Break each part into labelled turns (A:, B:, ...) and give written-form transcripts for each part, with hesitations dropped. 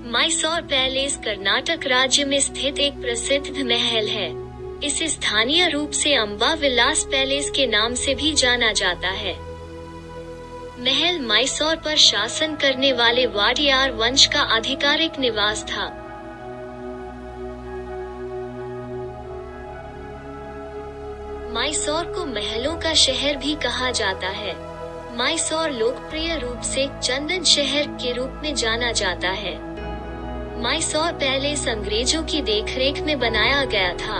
A: Mysore palace Karnataka राज्य में स्थित एक प्रसिद्ध महल है। इसे स्थानीय रूप से अंबा विलास पैलेस के नाम से भी जाना जाता है। महल मैसूर पर शासन करने वाले वाडियार वंश का आधिकारिक निवास था। मैसूर को महलों का शहर भी कहा जाता है। मैसूर लोकप्रिय रूप से चंदन शहर के रूप में जाना जाता है। मैसूर पैलेस अंग्रेजों की देखरेख में बनाया गया था।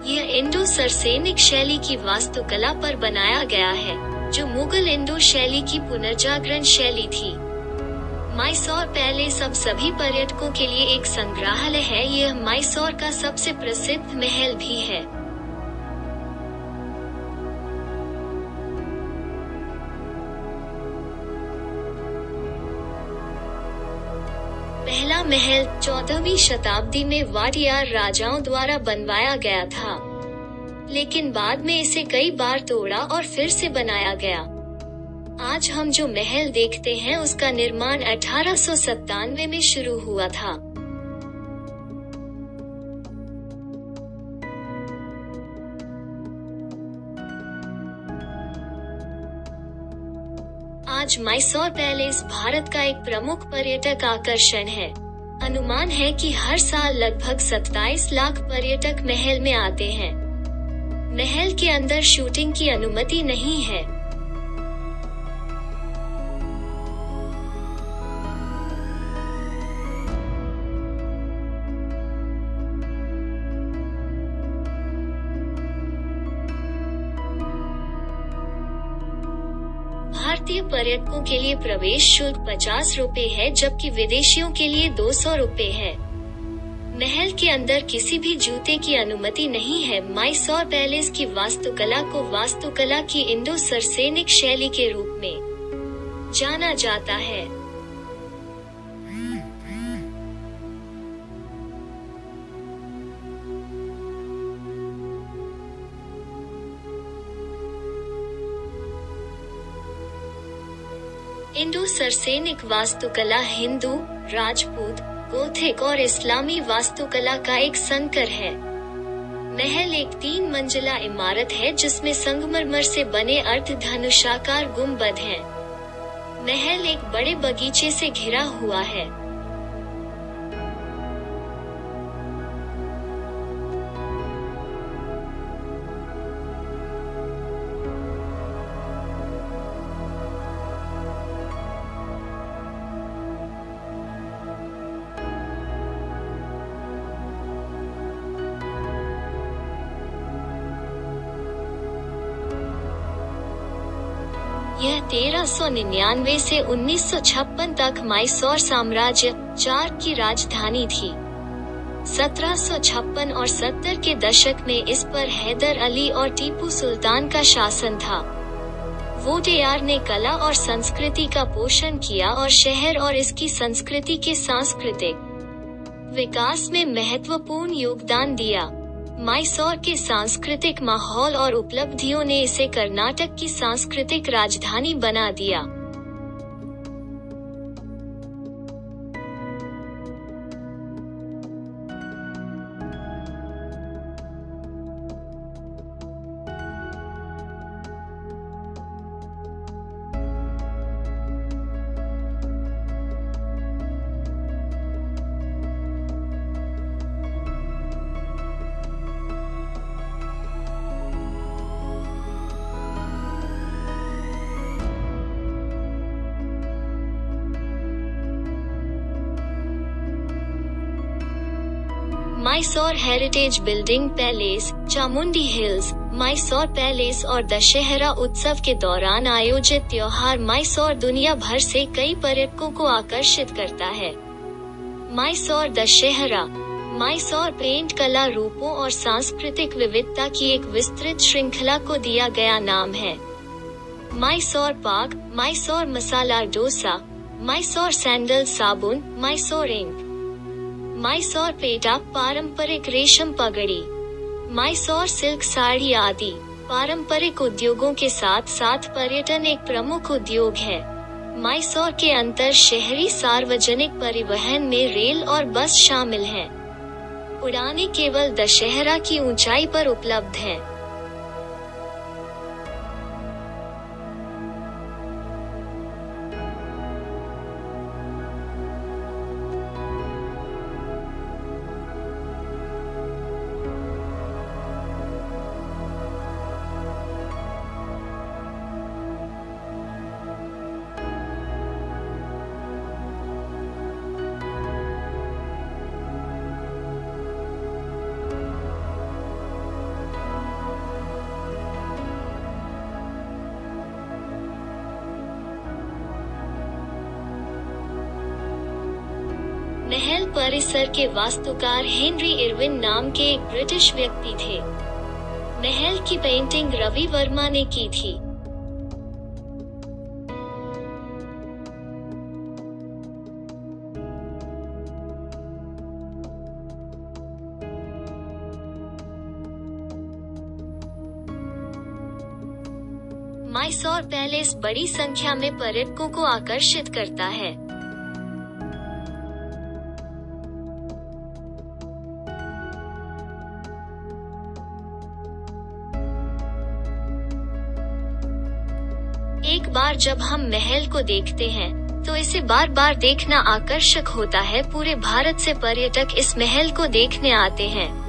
A: यह इंडो सरसेनिक शैली की वास्तुकला पर बनाया गया है, जो मुगल इंडो शैली की पुनर्जागरण शैली थी। मैसूर पैलेस अब सभी पर्यटकों के लिए एक संग्रहालय है। यह मैसूर का सबसे प्रसिद्ध महल भी है। पहला महल 14वीं शताब्दी में वाडियार राजाओं द्वारा बनवाया गया था, लेकिन बाद में इसे कई बार तोड़ा और फिर से बनाया गया। आज हम जो महल देखते हैं उसका निर्माण 1897 में शुरू हुआ था। आज मैसूर पैलेस भारत का एक प्रमुख पर्यटक आकर्षण है। अनुमान है कि हर साल लगभग 27 लाख पर्यटक महल में आते हैं। महल के अंदर शूटिंग की अनुमति नहीं है। भारतीय पर्यटकों के लिए प्रवेश शुल्क 50 रुपए है, जबकि विदेशियों के लिए 200 रुपए है। महल के अंदर किसी भी जूते की अनुमति नहीं है। मैसूर पैलेस की वास्तुकला को वास्तुकला की इंडो सरसेनिक शैली के रूप में जाना जाता है। इंडो सरसेनिक वास्तुकला हिंदू, राजपूत, गोथिक और इस्लामी वास्तुकला का एक संकर है। महल एक 3 मंजिला इमारत है जिसमें संगमरमर से बने अर्धधनुषाकार गुंबद हैं। महल एक बड़े बगीचे से घिरा हुआ है। यह 1399 से 1956 तक मैसूर साम्राज्य 4 की राजधानी थी। 1756 और 70 के दशक में इस पर हैदर अली और टीपू सुल्तान का शासन था। वोडेयार ने कला और संस्कृति का पोषण किया और शहर और इसकी संस्कृति के सांस्कृतिक विकास में महत्वपूर्ण योगदान दिया। मैसूर के सांस्कृतिक माहौल और उपलब्धियों ने इसे कर्नाटक की सांस्कृतिक राजधानी बना दिया। Mysore heritage building palace, Chamundi hills, Mysore palace और दशहरा उत्सव के दौरान आयोजित त्योहार मैसूर दुनिया भर से कई पर्यटकों को आकर्षित करता है। मैसूर दशहरा मैसूर पेंट कला रूपों और सांस्कृतिक विविधता की एक विस्तृत श्रृंखला को दिया गया नाम है। मैसूर पाक, मैसूर मसाला डोसा, मैसूर सैंडल साबुन, मैसूर इंक, मैसूर पेटा पारंपरिक रेशम पगड़ी, मैसूर सिल्क साड़ी आदि पारंपरिक उद्योगों के साथ साथ पर्यटन एक प्रमुख उद्योग है। मैसूर के अंतर शहरी सार्वजनिक परिवहन में रेल और बस शामिल हैं। उड़ानें केवल दशहरा की ऊंचाई पर उपलब्ध हैं। महल परिसर के वास्तुकार हेनरी इरविन नाम के एक ब्रिटिश व्यक्ति थे। महल की पेंटिंग रवि वर्मा ने की थी। मैसूर पैलेस बड़ी संख्या में पर्यटकों को आकर्षित करता है। एक बार जब हम महल को देखते हैं, तो इसे बार बार देखना आकर्षक होता है। पूरे भारत से पर्यटक इस महल को देखने आते हैं।